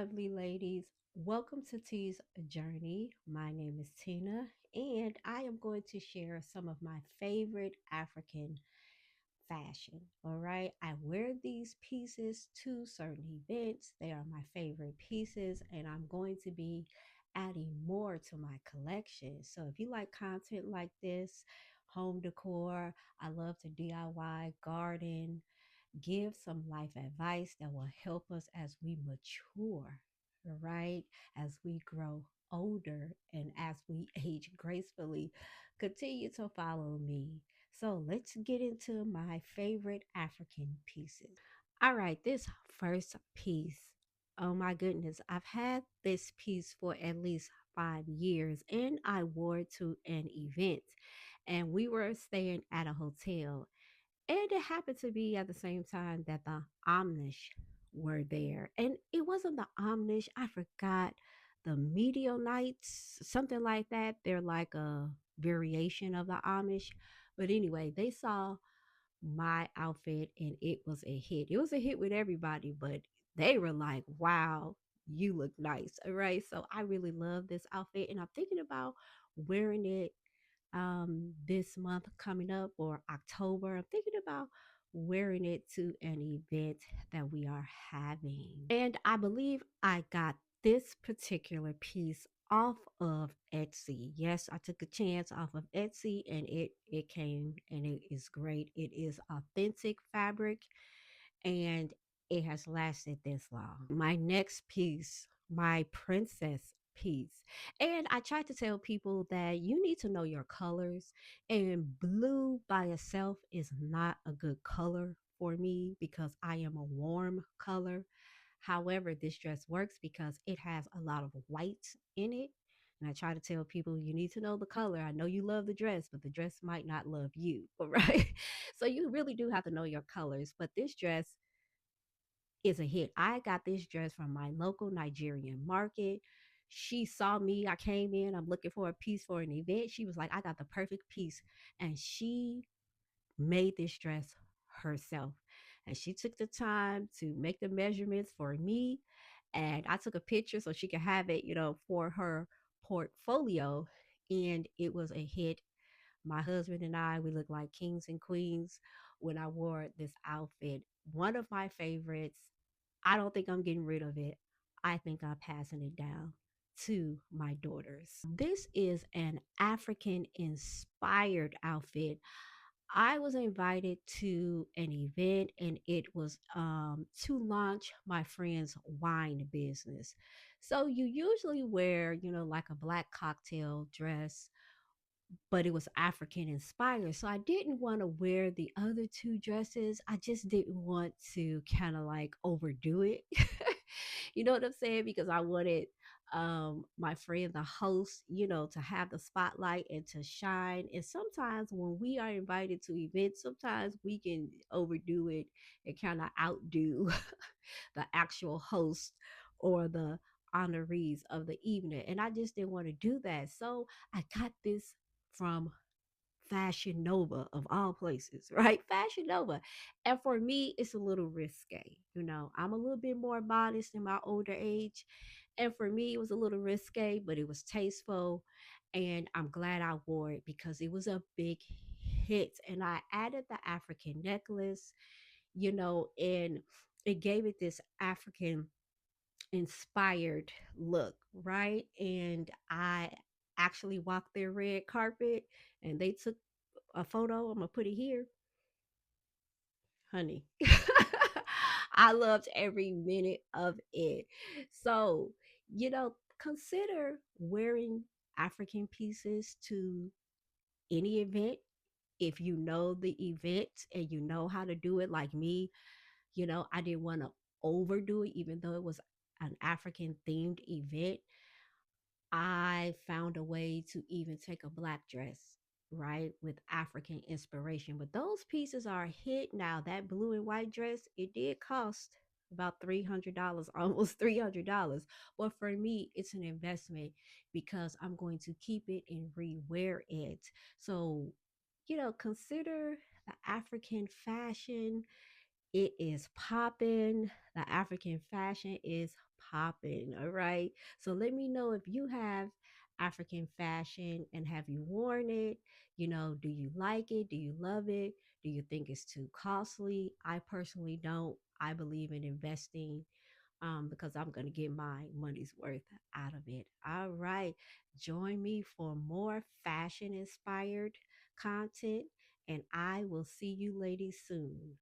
lovely ladies. Welcome to T's Journey. My name is Tina, and I am going to share some of my favorite African fashion. All right, I wear these pieces to certain events, they are my favorite pieces, and I'm going to be adding more to my collection. So, if you like content like this, home decor, I love to DIY, garden, give some life advice that will help us as we mature, right? As we grow older and as we age gracefully. Continue to follow me. So let's get into my favorite African pieces. All right, this first piece. Oh my goodness, I've had this piece for at least 5 years and I wore it to an event. And we were staying at a hotel and it happened to be at the same time that the Amish were there. And it wasn't the Amish, I forgot, the Medionites, something like that. They're like a variation of the Amish. But anyway, they saw my outfit and it was a hit. It was a hit with everybody, but they were like, wow, you look nice. All right. So I really love this outfit and I'm thinking about wearing it this month coming up or October. I'm thinking about wearing it to an event that we are having. And I believe I got this particular piece off of Etsy. Yes, I took a chance off of Etsy and it came and it is great. It is authentic fabric and it has lasted this long. My next piece, my princess piece. And I try to tell people that you need to know your colors, and blue by itself is not a good color for me because I am a warm color. However, this dress works because it has a lot of white in it. And I try to tell people you need to know the color. I know you love the dress, but the dress might not love you. All right. So you really do have to know your colors. But this dress is a hit. I got this dress from my local Nigerian market. She saw me. I came in. I'm looking for a piece for an event. She was like, I got the perfect piece. And she made this dress herself. And she took the time to make the measurements for me. And I took a picture so she could have it, for her portfolio. And it was a hit. My husband and I, we look like kings and queens when I wore this outfit. One of my favorites. I don't think I'm getting rid of it. I think I'm passing it down to my daughters. This is an African inspired outfit. I was invited to an event and it was to launch my friend's wine business. So you usually wear, like a black cocktail dress, but it was African inspired. So I didn't want to wear the other two dresses. I just didn't want to kind of like overdo it. You know what I'm saying? Because I wanted my friend, the host, to have the spotlight and to shine. And sometimes when we are invited to events, sometimes we can overdo it and kind of outdo the actual host or the honorees of the evening. And I just didn't want to do that. So I got this from Fashion Nova of all places, right? Fashion Nova. And for me, it's a little risque. I'm a little bit more modest in my older age. And for me, it was a little risque, but it was tasteful. And I'm glad I wore it because it was a big hit. And I added the African necklace, and it gave it this African inspired look, right? And I actually walked their red carpet and they took a photo. I'm gonna put it here, honey. I loved every minute of it. So, consider wearing African pieces to any event if you know the event and you know how to do it like me. I didn't want to overdo it even though it was an African themed event. I found a way to even take a black dress, right, with African inspiration. But those pieces are a hit now. That blue and white dress, it did cost about $300, almost $300. But for me, it's an investment because I'm going to keep it and rewear it. So, consider the African fashion. It is popping. The African fashion is popping. All right. So let me know if you have African fashion and have you worn it? Do you like it? Do you love it? Do you think it's too costly? I personally don't. I believe in investing because I'm going to get my money's worth out of it. All right. Join me for more fashion inspired content, and I will see you ladies soon.